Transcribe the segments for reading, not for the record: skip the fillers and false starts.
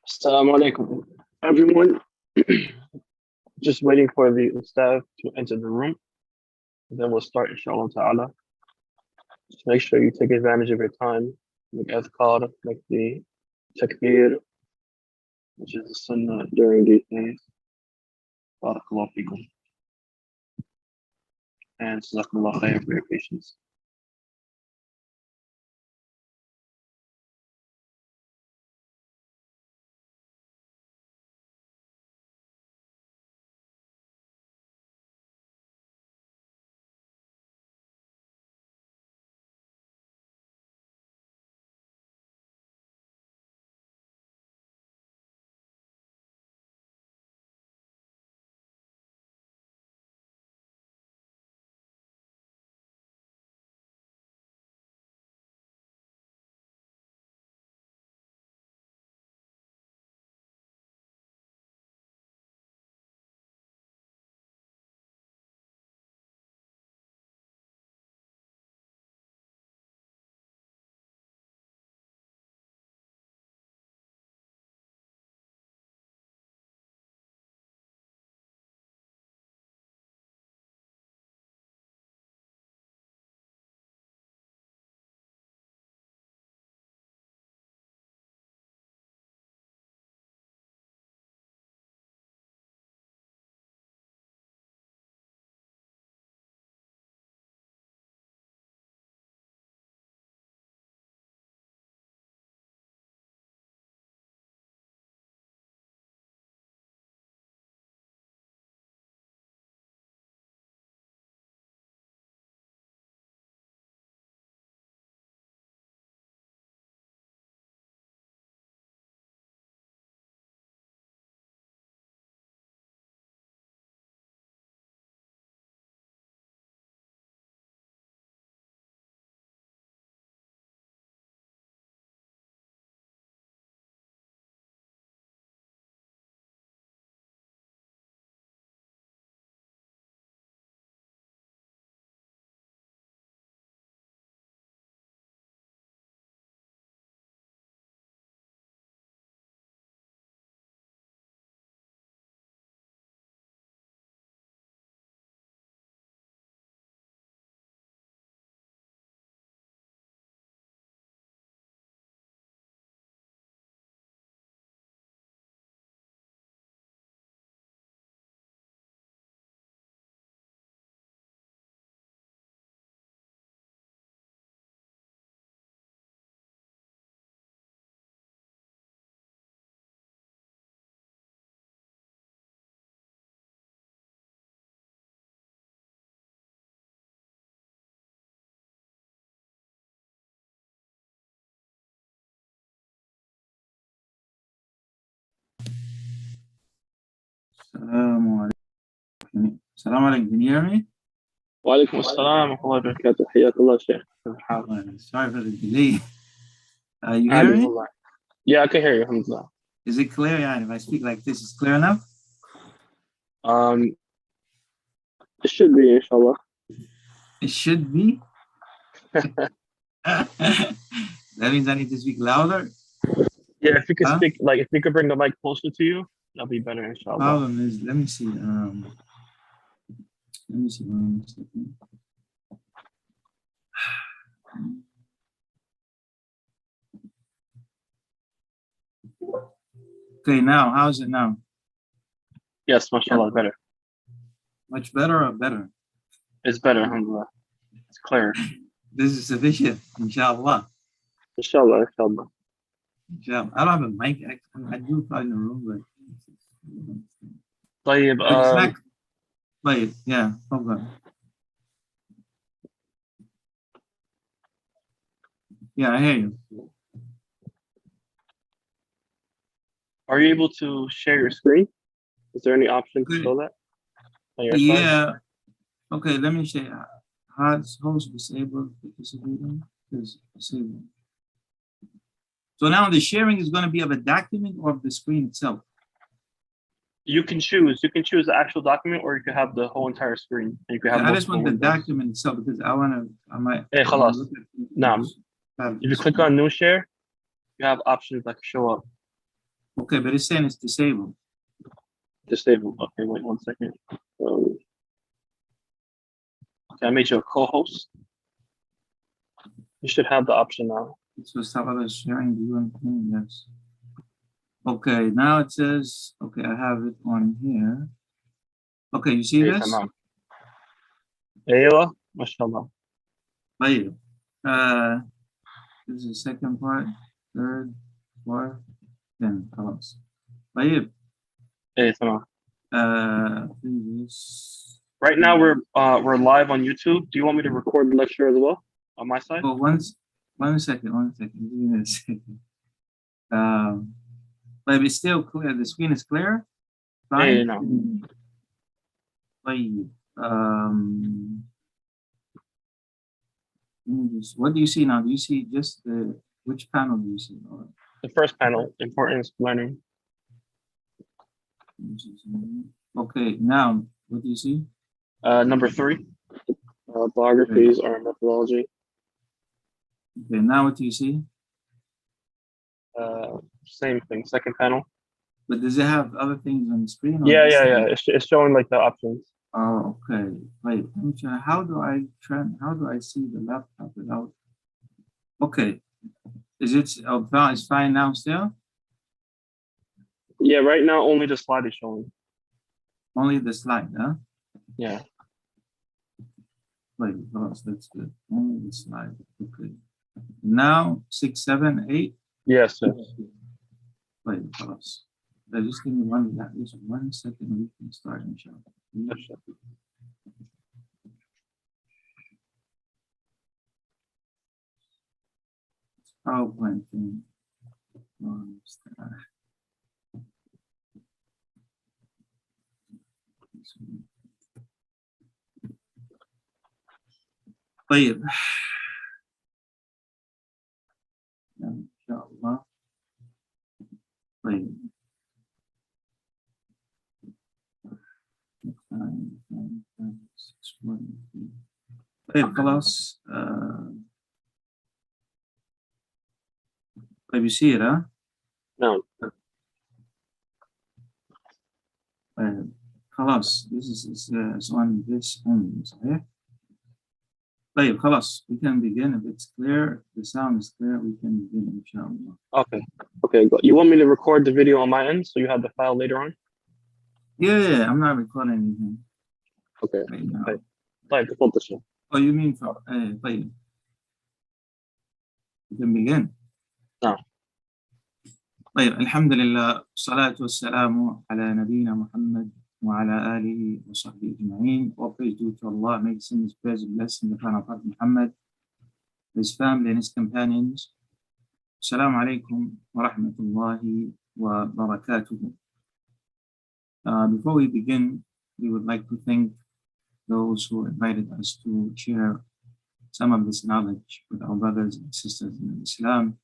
Assalamu alaikum, everyone. Just waiting for the staff to enter the room. Then we'll start, inshallah ta'ala. Just make sure you take advantage of your time. Make azkar, make the takbir, which is the sunnah during these days. Barakallahu feekum. And jazakumullah khair for your patience. السلام عليكم. Can you hear me? وعليكم السلام ورحمة الله وبركاته. حياك الله شيخ. Sorry for the delay. You hear me? Yeah, I can hear you. Alhamdulillah. Is it clear? Yeah, if I speak like this, is clear enough? It should be, inshallah. It should be. That means I need to speak louder. Yeah, if you could speak, like if you could bring the mic closer to you, that'll be better, inshallah. Problem is, let me see. Let me see 1 second. Okay, now how's it now? Yes, mashallah, better. Much better or better? It's better, alhamdulillah. It's clear. This is sufficient, inshallah. Inshallah, inshallah. Inshallah. I don't have a mic. I do probably in the room, but طيب, it's not. Wait, yeah, hold on. Yeah, I hear you. Are you able to share your screen? Is there any option to show that on your side? Okay, let me share. Host disabled, participating is disabled. So now the sharing is going to be of a document or of the screen itself? You can choose. You can choose the actual document, or you can have the whole entire screen. You can have. I just want the document itself because I might. Hey, خلاص. Now, if you click on New Share, you have options that can show up. Okay, but it's saying it's disabled. Disabled. Okay, wait 1 second. Okay, I made you a co-host. You should have the option now. So stop others sharing view and thing, yes. Okay, now it says, okay, I have it on here. Okay, you see this? تمام. ايوه ما شاء الله. طيب. This is the second part, third, fourth, then خلاص. طيب. ايه تمام. Previous. Right now we're live on YouTube. Do you want me to record the lecture as well on my side? Oh, one second. Give me a second. But it's still clear. The screen is clear. Fine. Yeah, no. طيب. What do you see now? Do you see just which panel do you see? The first panel, importance learning. Okay, now what do you see? Number 3, biographies or methodology. Okay, now what do you see? Same thing, second panel. But does it have other things on the screen? Yeah. It's showing like the options. Oh, okay. Wait, how do I see the laptop without? Okay, it's fine now still? Yeah, right now only the slide is showing. Only the slide, huh? Yeah. Wait, that's good. Only the slide. Okay. Now 6, 7, 8. Yes. Wait, just give me at least 1 second. We can start inshallah. PowerPoint thing. طيب إن شاء الله. طيب طيب خلاص. طيب يصير ها؟ نعم. طيب خلاص. This is on this only صحيح؟ طيب خلاص. We can begin if it's clear. The sound is clear. We can begin إن شاء الله. Okay. You want me to record the video on my end so you have the file later on? Yeah. I'm not recording anything. Okay. Right now. طيب تفضل شيخ. Oh, you mean طيب. We can begin. نعم. طيب الحمد لله والصلاة والسلام على نبينا محمد وعلى آله وصحبه أجمعين. All praise due to Allah, may His sins, praise and blessing upon our Prophet Muhammad, his family and his companions. Assalamu alaikum wa rahmatullahi wa barakatuh. Before we begin, we would like to thank those who invited us to share some of this knowledge with our brothers and sisters in Islam,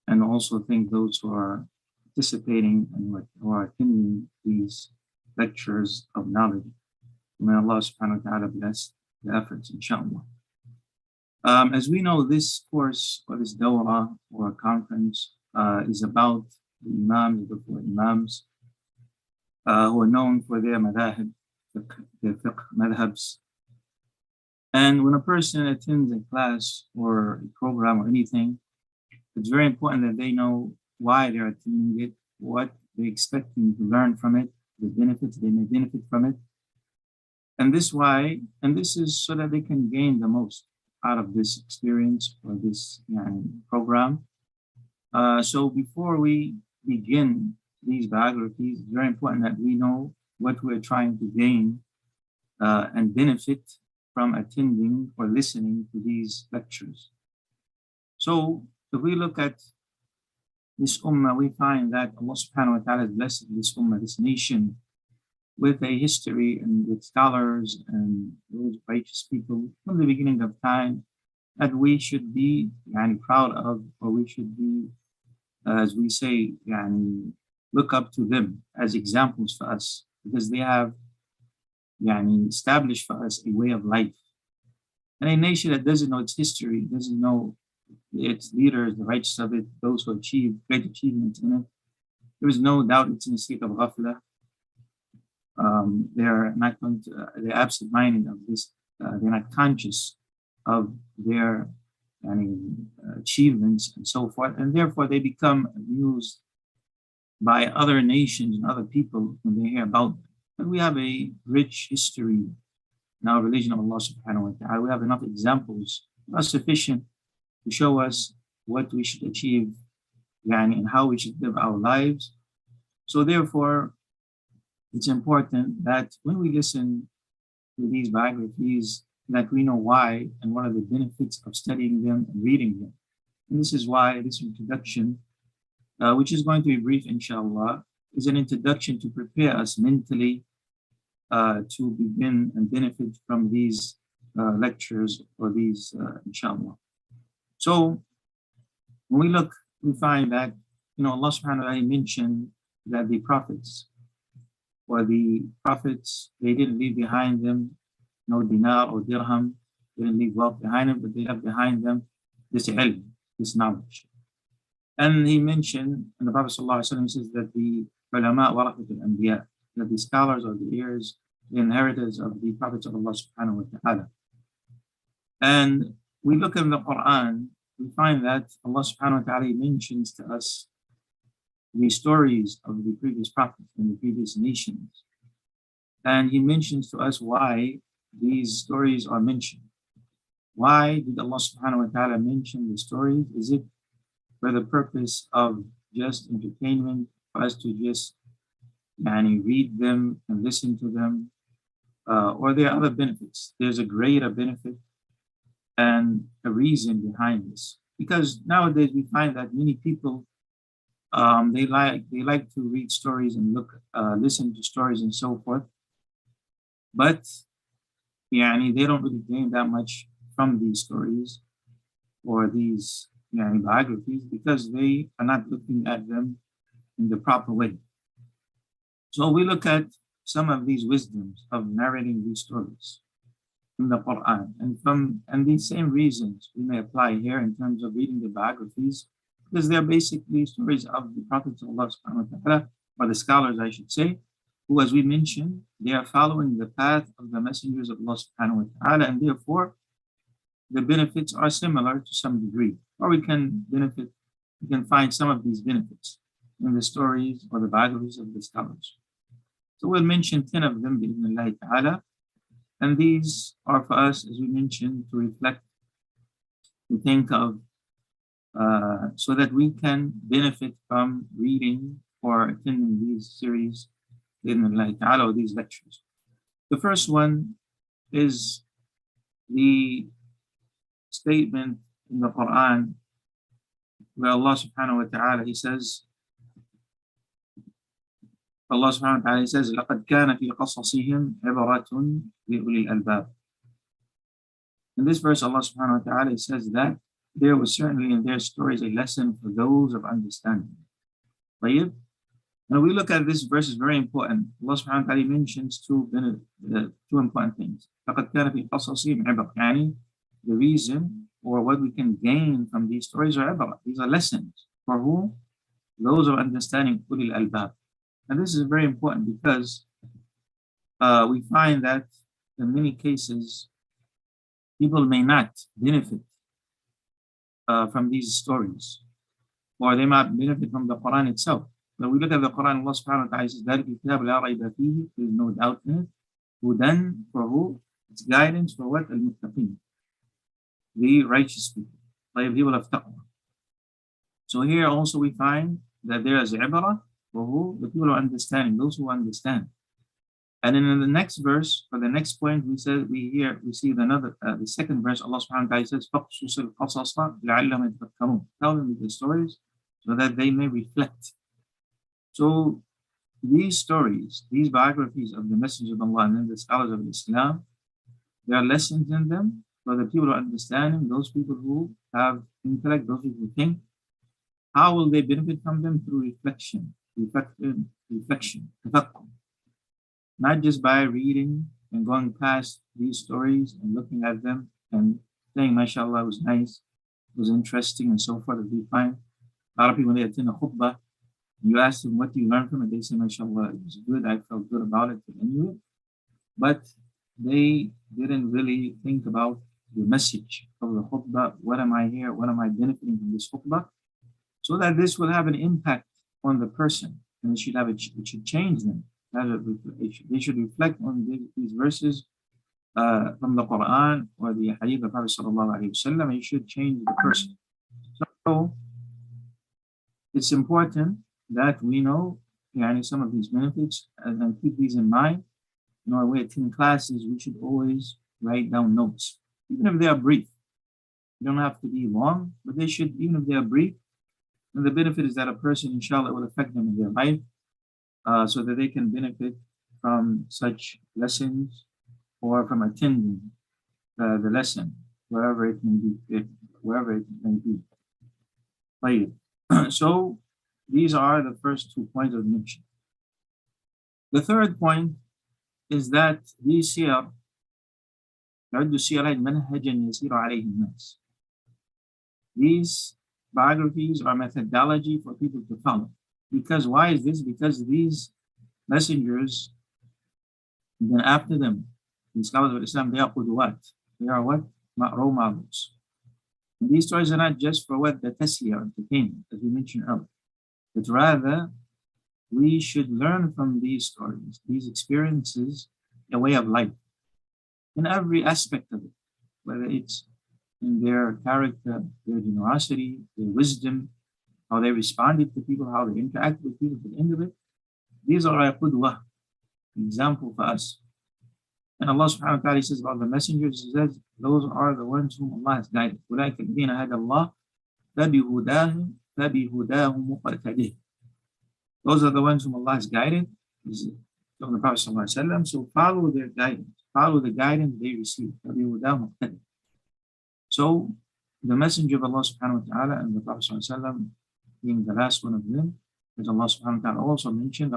and also thank those who are participating and who are attending these lectures of knowledge. May Allah subhanahu wa ta'ala bless the efforts, inshallah. As we know, this course or this dawrah or conference is about the Imams, the four Imams, who are known for their madhahib, their fiqh madhabs. And when a person attends a class or a program or anything, it's very important that they know why they're attending it, what they're expecting to learn from it, the benefits they may benefit from it. And this is so that they can gain the most out of this experience or this program. So before we begin these biographies, it's very important that we know what we're trying to gain and benefit from attending or listening to these lectures. So if we look at this ummah, we find that Allah subhanahu wa ta'ala has blessed this ummah, this nation, with a history and with scholars and those righteous people from the beginning of time that we should be proud of, or we should be, as we say, look up to them as examples for us, because they have established for us a way of life. And a nation that doesn't know its history, doesn't know its leaders, the righteous of it, those who achieved great achievements in it, there is no doubt it's in a state of ghafla. They're not going to, they're absent-minded of this. They're not conscious of their achievements and so forth, and therefore they become amused by other nations and other people when they hear about them. But we have a rich history in our religion of Allah subhanahu wa ta'ala. We have enough examples that are sufficient to show us what we should achieve and how we should live our lives. So therefore, it's important that when we listen to these biographies, that we know why and what are the benefits of studying them and reading them. And this is why this introduction, which is going to be brief, inshallah, is an introduction to prepare us mentally to begin and benefit from these lectures or these, inshallah. So when we look, we find that, Allah subhanahu wa ta'ala mentioned that the prophets, they didn't leave behind them no dinar or dirham, they didn't leave wealth behind them, but they left behind them this ilm, this knowledge. And he mentioned, and the Prophet ﷺ says that the ulama warathatul anbiya, that the scholars are the heirs, the inheritors of the prophets of Allah subhanahu wa ta'ala. And we look in the Quran, we find that Allah subhanahu wa ta'ala mentions to us the stories of the previous prophets and the previous nations. And he mentions to us why these stories are mentioned. Why did Allah subhanahu wa ta'ala mention the stories? Is it for the purpose of just entertainment, for us to just read them and listen to them? Or there are other benefits? There's a greater benefit and a reason behind this. Because nowadays we find that many people, they like to read stories and listen to stories and so forth. But they don't really gain that much from these stories or these biographies because they are not looking at them in the proper way. So we look at some of these wisdoms of narrating these stories in the Quran, and these same reasons we may apply here in terms of reading the biographies, because they're basically stories of the prophets of Allah subhanahu wa ta'ala, or the scholars I should say, who, as we mentioned, they are following the path of the messengers of Allah subhanahu wa ta'ala, and therefore the benefits are similar to some degree, or we can find some of these benefits in the stories or the biographies of the scholars. So we'll mention 10 of them bi'idhnillahi ta'ala, and these are for us, as we mentioned, to reflect, to think of, so that we can benefit from reading or attending these series bi'idhnillahi ta'ala, or these lectures. The first one is the statement in the Quran where Allah subhanahu wa ta'ala, He says, Allah subhanahu wa ta'ala says, لَقَدْ كَانَ فِي قَصَصِهِمْ عِبْرَةٌ لِأُولِي الْأَلْبَابِ. In this verse, Allah subhanahu wa ta'ala says that there was certainly in their stories a lesson for those of understanding. Right? When we look at this verse, is very important. Allah subhanahu wa ta'ala mentions two important things. لَقَدْ كَانَ فِي قَصَصِهِمْ عِبْرَةٌ. The reason or what we can gain from these stories are ibrah. These are lessons. For who? Those of understanding ulil albab. And this is very important because we find that in many cases, people may not benefit from these stories, or they might benefit from the Quran itself. When we look at the Quran, Allah subhanahu wa ta'ala says, ذَلِكَ الْكِتَابُ لَا رَيْبَ فِيهِ. There is no doubt in it. Hudan, for who? It's guidance for what? Al-muttaqin, the righteous people, like people of taqwa. So here also we find that there is ibrah for who? The people who are understanding, those who understand. And then in the next verse, for the next point, we see the second verse, Allah subhanahu wa ta'ala says, فَقْصُصِ الْقَصَصَ لَعَلَّهُمْ يَتَفَكَّرُونَ. Tell them the stories so that they may reflect. So these stories, these biographies of the messengers of Allah and the scholars of Islam, there are lessons in them for the people who are understanding, those people who have intellect, those people who think. How will they benefit from them? Through reflection, tafakkur. Not just by reading and going past these stories and looking at them and saying, mashallah, it was nice, it was interesting, and so forth, as we find. A lot of people, when they attend a khutbah, You ask them, what do you learn from it? They say, mashallah, it was good. I felt good about it to end it. But they didn't really think about the message of the khutbah. What am I here? What am I benefiting from this khutbah? So that this will have an impact on the person, and it should change them. They should reflect on these verses from the Quran or the Hadith of Prophet sallallahu alaihi wasallam. It should change the person. So it's important that we know some of these benefits and keep these in mind. In our way of attending classes, we should always write down notes, even if they are brief. They don't have to be long, but they should, even if they are brief. And the benefit is that a person, inshallah, will affect them in their life, so that they can benefit from such lessons or from attending the lesson, wherever it may be. Right. So these are the first 2 points of mention. The third point is that these siyar, these biographies are methodology for people to follow. Because why is this? Because these messengers, and then after them, the scholars of Islam, they are qudwat. They are what? Role models. And these stories are not just for what? The tasliya, entertainment, as we mentioned earlier. But rather, we should learn from these stories, these experiences, a way of life, in every aspect of it, whether it's in their character, their generosity, their wisdom, how they responded to people, how they interact with people. At the end of it, these are a qudwah, example for us. And Allah subhanahu wa ta'ala says about the messengers, He says, those are the ones whom Allah has guided. أُولَٰئِكَ الَّذِينَ هَدَى اللَّهُ فَبِهُدَاهُ مُقْتَدِهِ. Those are the ones whom Allah has guided, from the Prophet sallallahu alaihi wasallam. So follow their guidance, follow the guidance they received. So the Messenger of Allah subhanahu wa ta'ala and the Prophet sallallahu alaihi wasallam being the last one of them, as Allah subhanahu wa ta'ala also mentioned,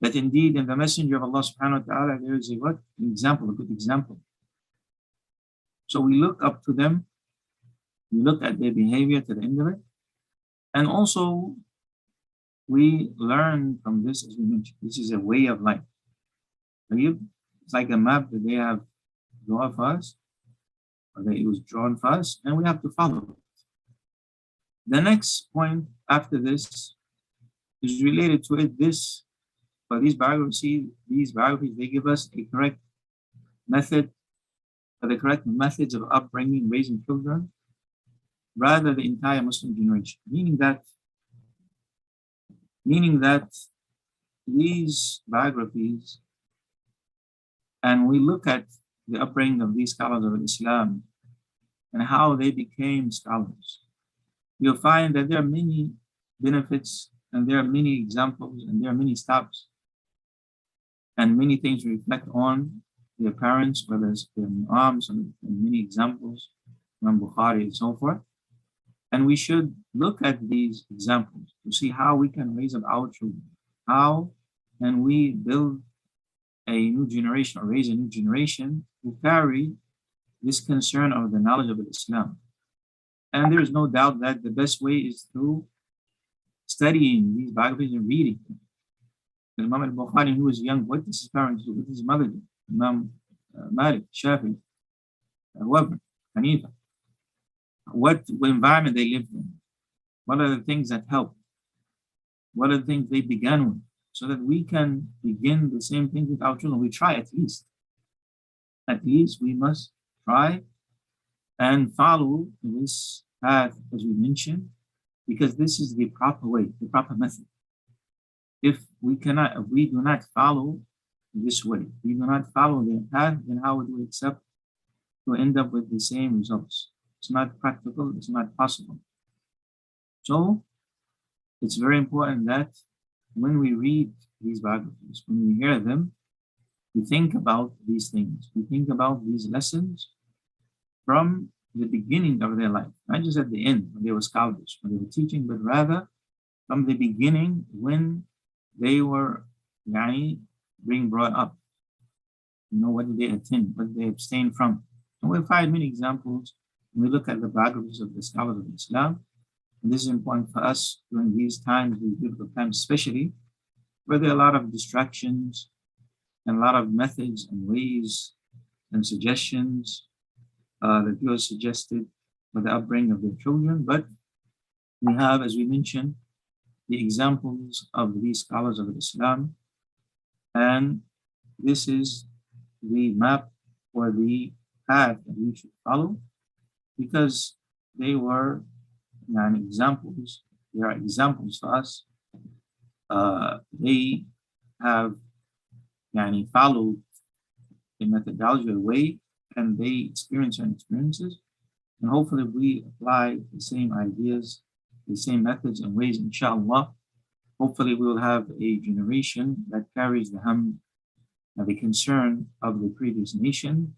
that indeed in the Messenger of Allah subhanahu wa ta'ala there is a what? An example, a good example. So we look up to them, we look at their behavior to the end of it, and also we learn from this, as we mentioned, this is a way of life. It's like a map that they have drawn for us, or that it was drawn for us, and we have to follow it. The next point after this is related to it. For these biographies, they give us a correct method, or the correct methods of upbringing, raising children, rather the entire Muslim generation. Meaning that these biographies, and we look at the upbringing of these scholars of Islam and how they became scholars, you'll find that there are many benefits and there are many examples and there are many stops and many things to reflect on their parents, whether it's their Imams and many examples, Imam Bukhari and so forth. And we should look at these examples to see how we can raise up our children. How can we build a new generation or raise a new generation who carry this concern of the knowledge of Islam? And there is no doubt that the best way is through studying these biographies and reading them. Imam al-Bukhari, who was young, what does his parents do? What does his mother do? Imam Malik, Shafi'ee, whoever, Hanifa. What environment they lived in? What are the things that help? What are the things they began with? So that we can begin the same thing with our children. We try at least. At least we must try and follow this path, as we mentioned, because this is the proper way, the proper method. If we do not follow this way, we do not follow their path, then how would we accept to end up with the same results? It's not practical, it's not possible. So it's very important that when we read these biographies, when we hear them, we think about these things. We think about these lessons from the beginning of their life, not just at the end when they were scholars, when they were teaching, but rather from the beginning when they were being brought up. What did they attend? What did they abstain from? And we'll find many examples when we look at the biographies of the scholars of Islam, And this is important for us during these times, these difficult times especially, where there are a lot of distractions and a lot of methods and ways and suggestions that people suggested for the upbringing of their children. But we have, as we mentioned, the examples of these scholars of Islam, and this is the map or the path that we should follow, because they were examples. They are examples to us. They have followed a methodology, a way, and they experience certain experiences. And hopefully, if we apply the same ideas, the same methods and ways, inshallah, hopefully we will have a generation that carries the hum and the concern of the previous nation.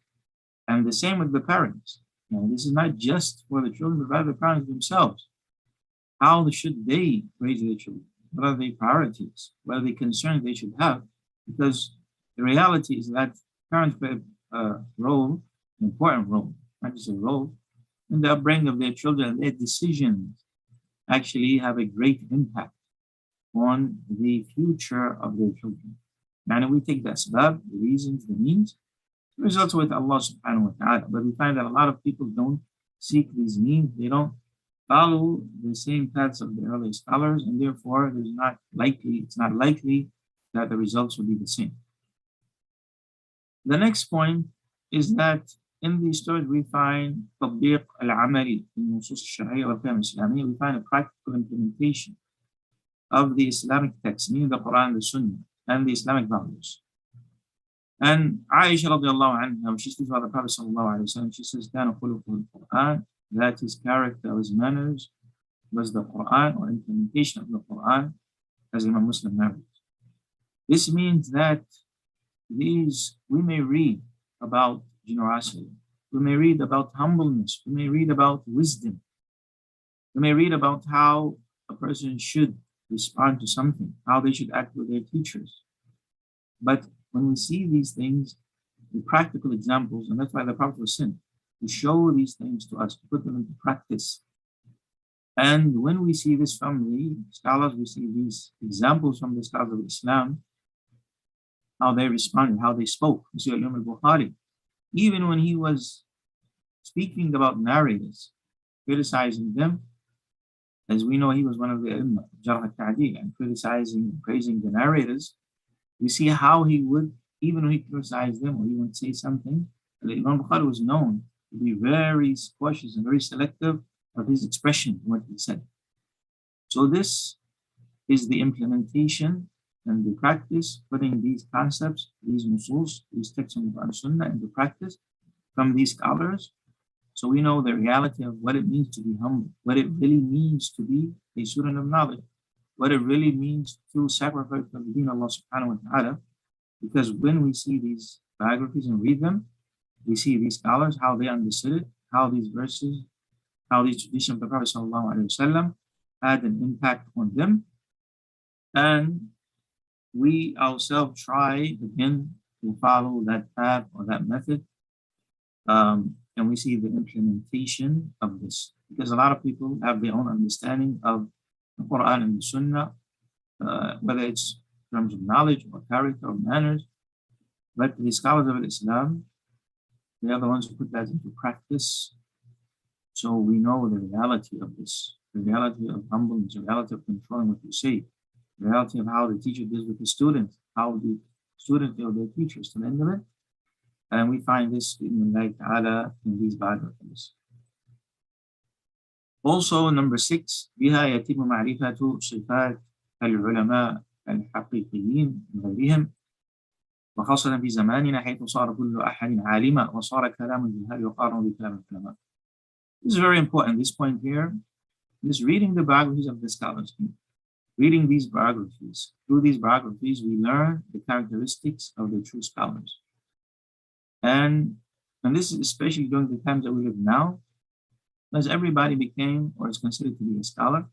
And the same with the parents. This is not just for the children, but rather the parents themselves. How should they raise their children? What are their priorities? What are the concerns they should have? Because the reality is that parents play a role, an important role, not just a role, in the upbringing of their children. And their decisions actually have a great impact on the future of their children. And we take that sabab, the reasons, the means, the results with Allah subhanahu wa ta'ala. But we find that a lot of people don't seek these means. They don't follow the same paths of the early scholars, and therefore it's not likely that the results will be the same. The next point is that in these stories we find تطبيق العملي للنصوص الشرعية والقيم الإسلامية. We find a practical implementation of the Islamic text, meaning the Quran, the Sunnah, and the Islamic values. And Aisha radiallahu anha, when she speaks about the Prophet sallallahu alaihi wasallam, she says, كان خلقه القرآن, that his character, his manners was the Quran, or implementation of the Quran, as Imam Muslim narrates. This means that we may read about generosity, we may read about humbleness, we may read about wisdom, we may read about how a person should respond to something, how they should act with their teachers. But when we see these things, the practical examples, and that's why the Prophet was sent, to show these things to us, to put them into practice. And when we see this from the scholars, we see these examples from the scholars of Islam, how they responded, how they spoke. You see Imam al-Bukhari, even when he was speaking about narrators, criticizing them, as we know he was one of the Imam, Jarh al-Ta'dil, and criticizing and praising the narrators, we see how he would, even when he criticized them or he would say something, Imam Bukhari was known to be very cautious and very selective of his expression, what he said. So this is the implementation and the practice, putting these concepts, these nusus, these texts of the Sunnah into practice from these scholars. So we know the reality of what it means to be humble, what it really means to be a student of knowledge, what it really means to sacrifice for the deen of Allah subhanahu wa ta'ala. Because when we see these biographies and read them, we see these scholars, how they understood it, how these verses, how these traditions of the Prophet sallallahu alaihi wasallam had an impact on them. And we ourselves try again to follow that path or that method. And we see the implementation of this, because a lot of people have their own understanding of the Quran and the Sunnah, whether it's in terms of knowledge or character or manners. But the scholars of Islam, they are the ones who put that into practice. So we know the reality of this, the reality of humbleness, the reality of controlling what you say, the reality of how the teacher deals with the student, how the students deal with their teachers to the end of it. And we find this in these biographies. Also, number 6, بها يتم معرفة صفات العلماء الحقيقيين من غيرهم، وخاصة في زماننا حيث صار كل أحد عالما وصار كلام الجهال يقارن بكلام العلماء. This is very important. This point here is reading the biographies of the scholars. Reading these biographies. Through these biographies, we learn the characteristics of the true scholars. And this is especially during the times that we live now, as everybody became or is considered to be a scholar,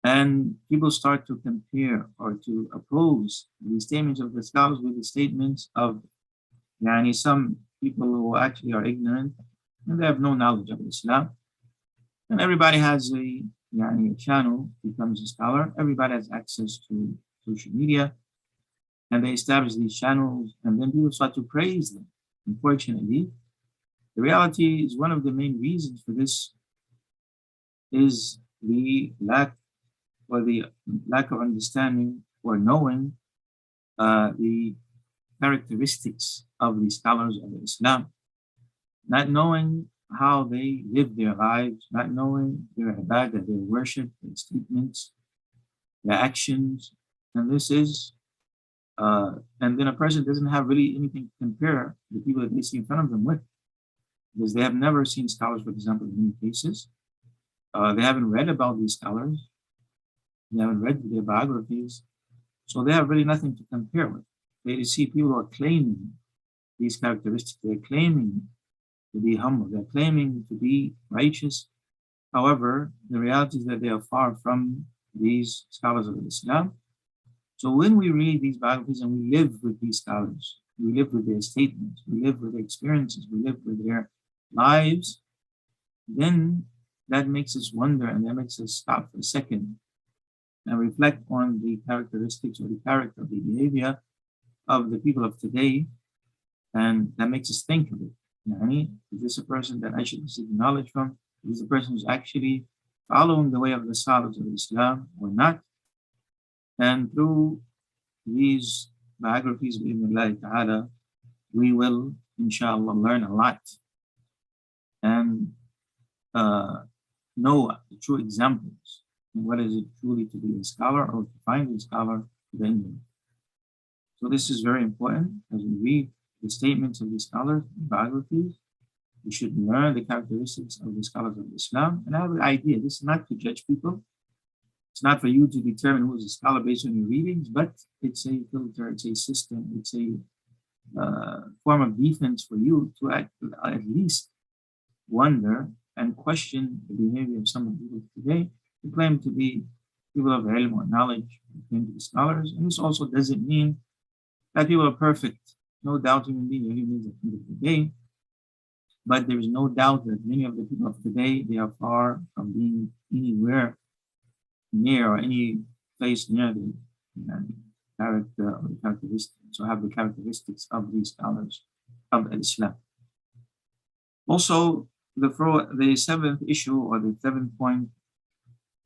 and people start to compare or to oppose the statements of the scholars with the statements of some people who actually are ignorant and they have no knowledge of Islam. And everybody has a a channel becomes a scholar. Everybody has access to social media, and they establish these channels, and then people start to praise them. Unfortunately, the reality is one of the main reasons for this is the lack of understanding or knowing the characteristics of the scholars of Islam, not knowing how they live their lives, not knowing their ibadah, their worship, their statements, their actions, and this is and then a person doesn't have really anything to compare the people that they see in front of them with, because they have never seen scholars, for example, in many cases. They haven't read about these scholars. They haven't read their biographies. So they have really nothing to compare with. They see people who are claiming these characteristics. They're claiming to be humble. They're claiming to be righteous. However, the reality is that they are far from these scholars of Islam. So when we read these biographies and we live with these scholars, we live with their statements, we live with their experiences, we live with their lives, then that makes us wonder, and that makes us stop for a second and reflect on the characteristics or the character, the behavior of the people of today, and that makes us think of it. Is this a person that I should seek knowledge from? Is this a person who's actually following the way of the scholars of Islam or not? And through these biographies, ta'ala, we will, inshallah, learn a lot and know the true examples. And what is it truly to be a scholar or to find a scholar then? So this is very important. As we read the statements of the scholars, the biographies, we should learn the characteristics of the scholars of Islam and have an idea. This is not to judge people. It's not for you to determine who is a scholar based on your readings, but it's a filter, it's a system, it's a form of defense for you to at least wonder and question the behavior of some of the people today who claim to be people of ilm or knowledge, who claim to be scholars. And this also doesn't mean that people are perfect. No doubt human beings are humans at the end of the day. But there is no doubt that many of the people of today, they are far from being anywhere near or any place near the character or the characteristics, so have the characteristics of these scholars of Islam. Also, the seventh issue or the seventh point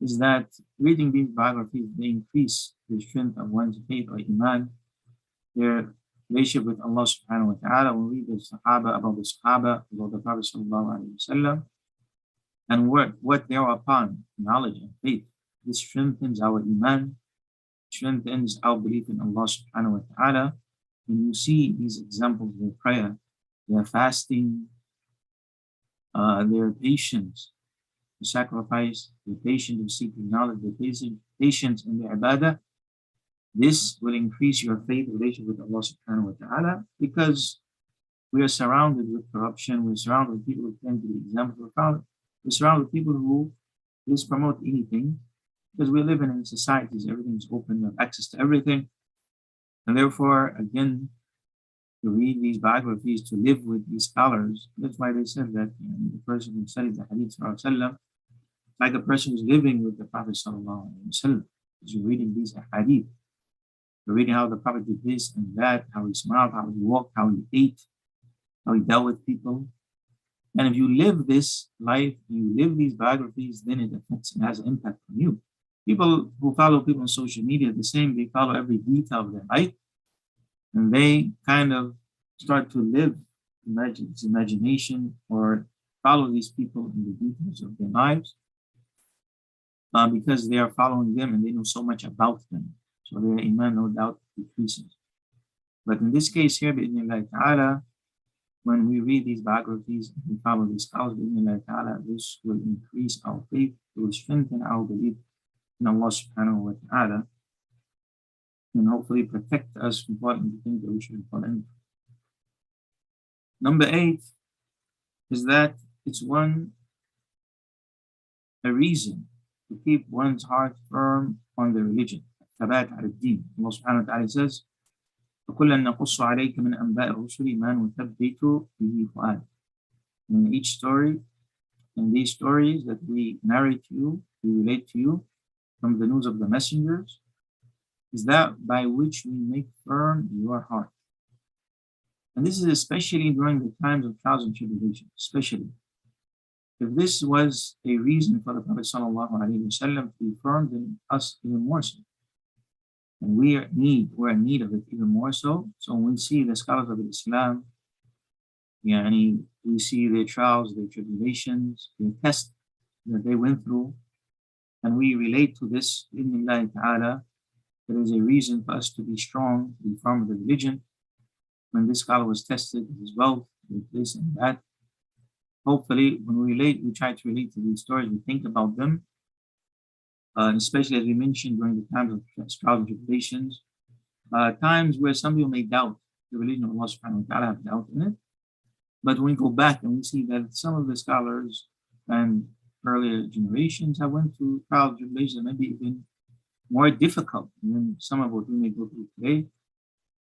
is that reading these biographies, they increase the strength of one's faith or iman, their relationship with Allah subhanahu wa ta'ala. When we read the Sahaba, about the Prophet sallallahu alaihi wasallam, and what they are upon, knowledge and faith. This strengthens our iman, strengthens our belief in Allah subhanahu wa ta'ala. When you see these examples, their prayer, their fasting, their patience, the sacrifice, their patience in seeking knowledge, their patience in their ibadah, this will increase your faith relationship with Allah subhanahu wa ta'ala, because we are surrounded with corruption, we're surrounded with people who claim to be examples, we're surrounded with people who just promote anything, because we're living in societies, everything is open, you have access to everything. And therefore, again, to read these biographies, to live with these scholars, that's why they said that the person who studies the hadith, like a person who's living with the Prophet sallallahu alaihi wasallam, because you're reading these hadith, you're reading how the Prophet did this and that, how he smiled, how he walked, how he ate, how he dealt with people. And if you live this life, you live these biographies, then it affects and has an impact on you. People who follow people on social media, the same, they follow every detail of their life, and they kind of start to live imagination or follow these people in the details of their lives because they are following them and they know so much about them. So their iman, no doubt, decreases. But in this case here, bi'idhnillahi ta'ala, when we read these biographies and we follow these scholars, bi'idhnillahi ta'ala, this will increase our faith, it will strengthen our belief in Allah subhanahu wa ta'ala, and hopefully protect us from falling into things that we shouldn't fall into. Number 8 is that it's a reason to keep one's heart firm on the religion. Thabat al-Din. Allah subhanahu wa ta'ala says, فَكُلًّا نَقُصُّ عَلَيْكَ مِنْ أَنْبَاءِ الرُّسُلِ مَا نُثَبِّتُ بِهِ فُؤَادَكَ. In each story, in these stories that we narrate to you, we relate to you from the news of the messengers is that by which we make firm your heart. And this is especially during the times of trials and tribulations, especially. If this was a reason for the Prophet ﷺ to be firm, then us even more so. And we're in need of it even more so. So when we see the scholars of Islam, we see their trials, their tribulations, their tests that they went through, and we relate to this, bi'idhnillahi ta'ala, there is a reason for us to be strong, be firm with the religion. When this scholar was tested with his wealth, with this and that, hopefully when we try to relate to these stories, we think about them, especially as we mentioned during the times of trials and tribulations, times where some people may doubt the religion of Allah subhanahu wa ta'ala, have doubt in it. But when we go back and we see that some of the scholars and earlier generations have went through trials and tribulations, maybe even more difficult than some of what we may go through today,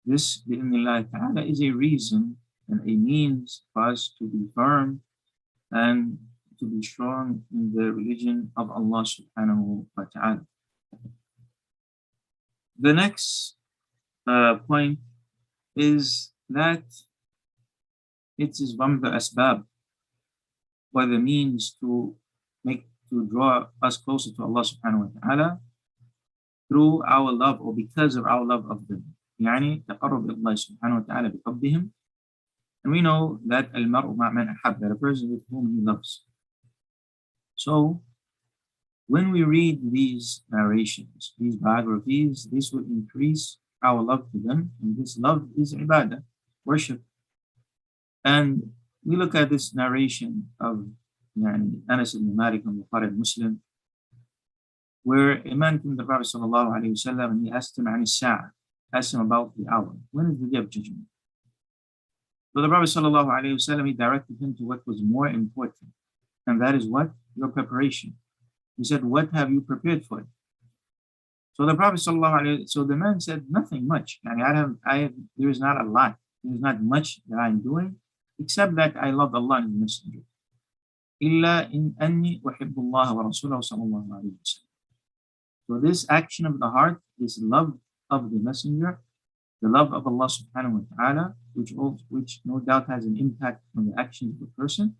this, bi'idhnillahi ta'ala, is a reason and a means for us to be firm and to be strong in the religion of Allah subhanahu wa ta'ala. The next point is that it is one of the asbab, or the means to draw us closer to Allah subhanahu wa ta'ala through our love, or because of our love of them. يعني تقرب إلى الله سبحانه وتعالى بحبهم. And we know that المرء مع من أحب, that a person with whom he loves. So when we read these narrations, these biographies, this will increase our love to them, and this love is ibadah, worship. And we look at this narration of Anas ibn Malik and Bukhari Muslim, where a man came to the Prophet ﷺ and he asked him asked him about the hour. When is the day of judgment? So the Prophet ﷺ, he directed him to what was more important, and that is what? Your preparation. He said, what have you prepared for it? So the Prophet ﷺ, so the man said, nothing much. There is not a lot. There is not much that I'm doing, except that I love Allah and His Messenger. إِلَّا إِنْ أَنِّي أُحِبُّ اللَّهَ وَرَسُولَهُ صَلَّى اللَّهُ عَلَيْهِ وَسَلَّمَ. So this action of the heart, this love of the Messenger, the love of Allah subhanahu wa ta'ala, which no doubt has an impact on the actions of the person.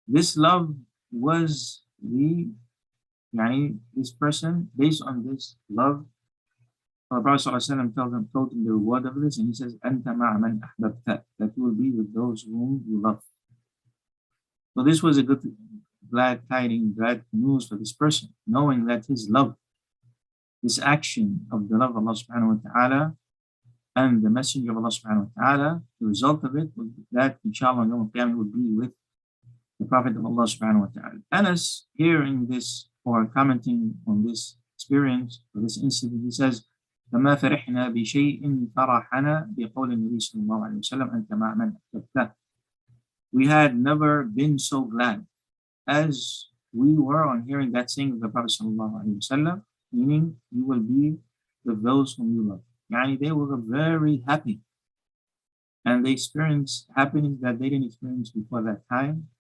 This love was this person, based on this love, the Prophet ﷺ told him the reward of this, and he says, أَنْتَ مَعَ مَنْ أَحْبَبْتَ, that you will be with those whom you love. So this was a glad tidings, glad news for this person, knowing that his love, this action of the love of Allah subhanahu wa ta'ala and the Messenger of Allah subhanahu wa ta'ala, the result of it was that inshallah on Yawm al-Qiyamah would be with the Prophet of Allah subhanahu wa ta'ala. Anas, hearing this or commenting on this experience or this incident, he says, فما فرحنا بشيء فرحنا بقول النبي صلى الله عليه وسلم أنت مع من أحببته. We had never been so glad as we were on hearing that saying of the Prophet صلى الله عليه وسلم, meaning you will be with those whom you love. They were very happy, and they experienced happenings that they didn't experience before that time,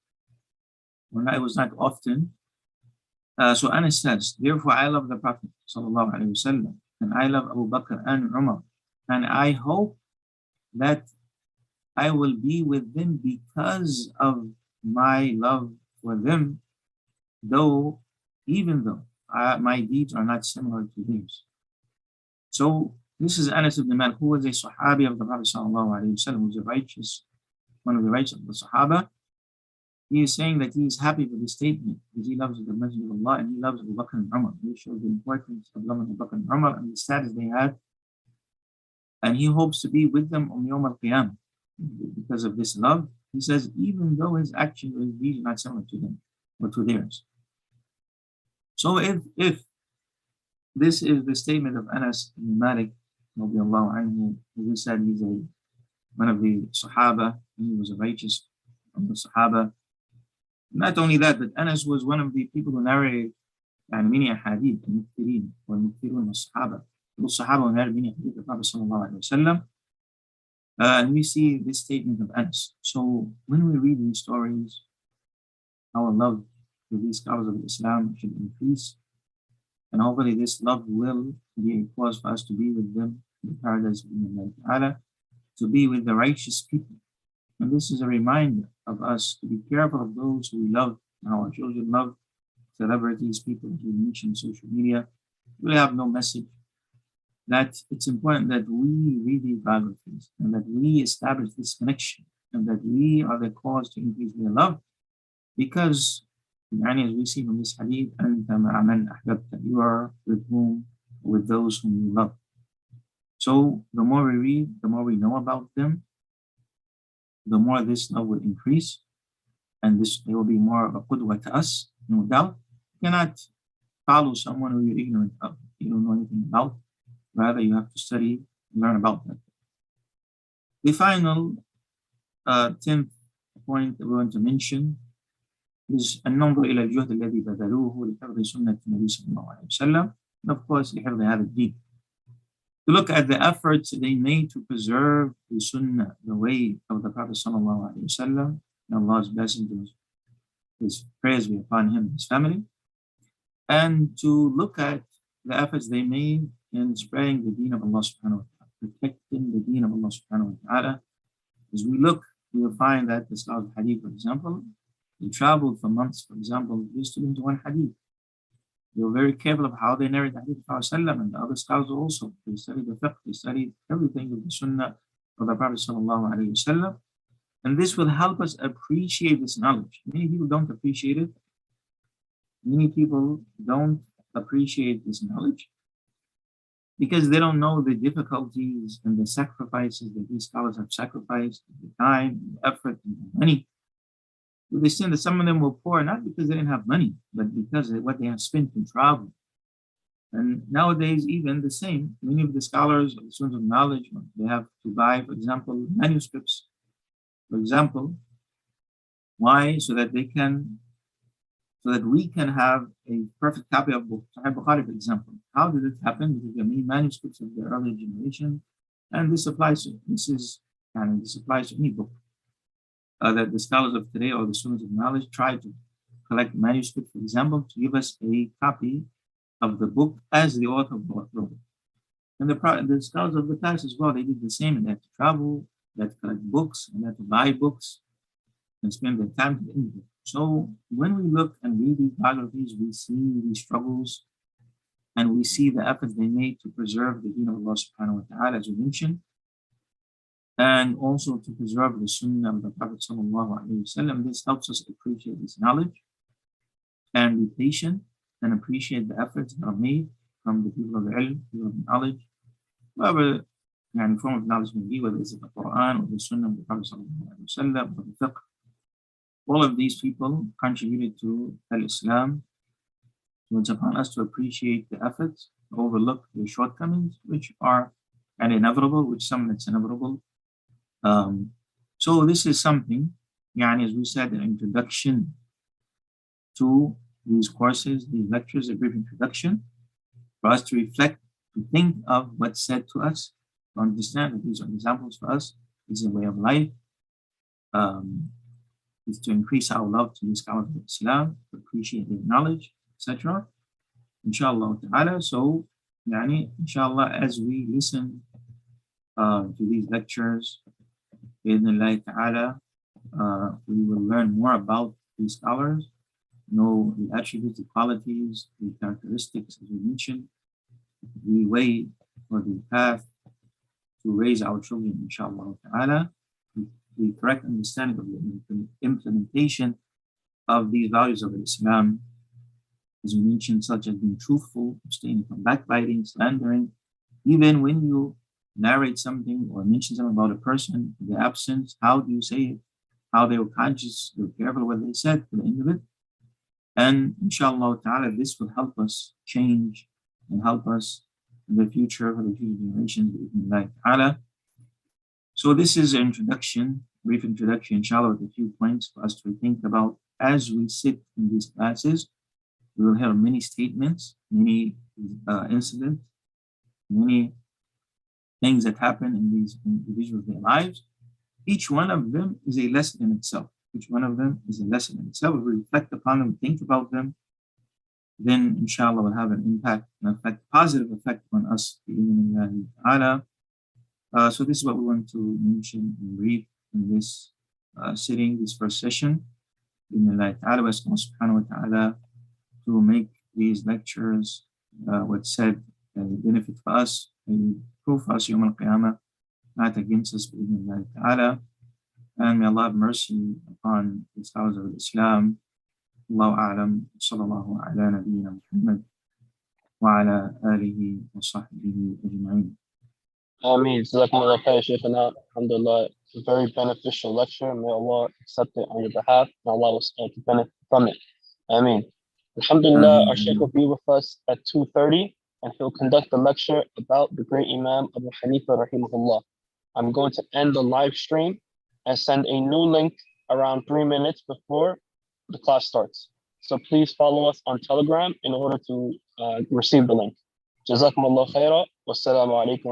when it was not often. So Anas says, therefore I love the Prophet sallallahu alaihi wasallam, and I love Abu Bakr and Umar, and I hope that I will be with them because of my love for them, even though my deeds are not similar to theirs. So this is Anas ibn Malik, who was a Sahabi of the Prophet sallallahu alaihi wasallam, who was one of the righteous of the Sahaba. He is saying that he is happy with the statement because he loves the Messenger of Allah and he loves Abu Bakr and Umar. He shows the importance of loving Abu Bakr and Umar and the status they had. And he hopes to be with them on Yawm al-Qiyamah because of this love. He says, even though his actions or his deeds are not similar to them or to theirs. So if this is the statement of Anas ibn Malik, anhu, who said he's one of the Sahaba, he was a righteous of the Sahaba. Not only that, but Anas was one of the people who narrated many hadith, al-Mukthireen, or al-Mukthirun al-Sahaba. The Sahaba who narrated many hadith of the Prophet sallallahu alaihi wasallam. And we see this statement of Anas. So when we read these stories, our love to these scholars of Islam should increase. And hopefully this love will be a cause for us to be with them in the paradise of Allah Ta'ala, to be with the righteous people. And this is a reminder of us to be careful of those who we love, how our children love celebrities, people who mention social media. We have no message. That it's important that we read these biographies and that we establish this connection and that we are the cause to increase their love. Because, as we see from this hadith, you are with whom, with those whom you love. So the more we read, the more we know about them, the more this love will increase, and they will be more of a qudwa to us, no doubt. You cannot follow someone who you're ignorant of, you don't know anything about. Rather, you have to study, learn about them. The final 10th point that we want to mention is النظر إلى الجهد الذي بذلوه لحفظ سنة النبي صلى الله عليه وسلم, and of course لحفظ هذا الدين. To look at the efforts they made to preserve the sunnah, the way of the Prophet sallallahu alaihi wasallam, and Allah's blessings, His prayers be upon him and his family, and to look at the efforts they made in spreading the deen of Allah subhanahu wa ta'ala, protecting the deen of Allah subhanahu wa ta'ala. As we look, we will find that the scholars of hadith, for example, they traveled for months, for example, just to into one hadith. They were very careful of how they narrate the hadith of the Prophet, and the other scholars also. They studied the fiqh, they studied everything of the sunnah of the Prophet sallallahu alaihi wasallam. And this will help us appreciate this knowledge. Many people don't appreciate it. Many people don't appreciate this knowledge because they don't know the difficulties and the sacrifices that these scholars have sacrificed, the time, the effort, and the money. To the extent that some of them were poor, not because they didn't have money, but because of what they have spent in travel. And nowadays, even the same, many of the scholars of the students of knowledge, they have to buy, for example, manuscripts. For example, why? So that we can have a perfect copy of Sahih Bukhari, for example. How did it happen? Because there are many manuscripts of the earlier generation, and this applies to any book that the scholars of today or the students of knowledge try to collect manuscripts, for example, to give us a copy of the book as the author wrote it. And the scholars of the past as well, they did the same, and they had to travel, they had to collect books, and they had to buy books and spend their time to the end of it. So when we look and read these biographies, we see these struggles and we see the efforts they made to preserve the deen of Allah subhanahu wa ta'ala, as we mentioned, and also to preserve the sunnah of the Prophet sallallahu alaihi wasallam. This helps us appreciate this knowledge and be patient and appreciate the efforts that are made from the people of the ilm, people of knowledge, whatever form of knowledge may be, whether it's the Quran or the sunnah of the Prophet sallallahu alaihi wasallam or the fiqh. All of these people contributed to al-Islam. So it's upon us to appreciate the efforts, overlook the shortcomings, which are inevitable, which some that's inevitable. So this is something, as we said, an introduction to these courses, these lectures, a brief introduction for us to reflect, to think of what's said to us, to understand that these are examples for us. This is a way of life. Is to increase our love to the scholars of Islam, to appreciate their knowledge, etc. Inshallah ta'ala. So, inshallah, as we listen to these lectures, bi'idhnillahi ta'ala, we will learn more about these scholars, know the attributes, the qualities, the characteristics, as we mentioned, the way or the path to raise our children, inshallah ta'ala, the correct understanding of the implementation of these values of Islam, as we mentioned, such as being truthful, abstaining from backbiting, slandering. Even when you narrate something or mention something about a person, the absence, how do you say it? How they were conscious, they were careful what they said to the end of it. And inshallah ta'ala, this will help us change and help us in the future for the future generations, bi'idhnillahi ta'ala. So this is an introduction, brief introduction, inshallah, with a few points for us to think about as we sit in these classes. We will hear many statements, many incidents, many things that happen in these individuals' their lives. Each one of them is a lesson in itself. each one of them is a lesson in itself. If we reflect upon them, think about them, then inshallah will have an impact, an effect, positive effect on us. So this is what we want to mention and read in this sitting, this first session. Allah subhanahu wa ta'ala to make these lectures what's said a benefit for us, a proof for us Yawm al-Qiyamah, not against us, ta'ala. And may Allah have mercy upon the scholars of Islam. Allahu a'lam, sallallahu ala nabiyyina Muhammad wa ala alihi wa sahbihi ajma'in. Ameen. Jazakumullah khair, Shaykhana. Alhamdulillah. It's a very beneficial lecture. May Allah accept it on your behalf. May Allah will to benefit from it. Ameen. Alhamdulillah, our Shaykh will be with us at 2:30 and he'll conduct a lecture about the great Imam Abu Hanifa rahimahullah. I'm going to end the live stream and send a new link around 3 minutes before the class starts. So please follow us on Telegram in order to receive the link. Jazakumullah khaira. Wassalamu alaikum.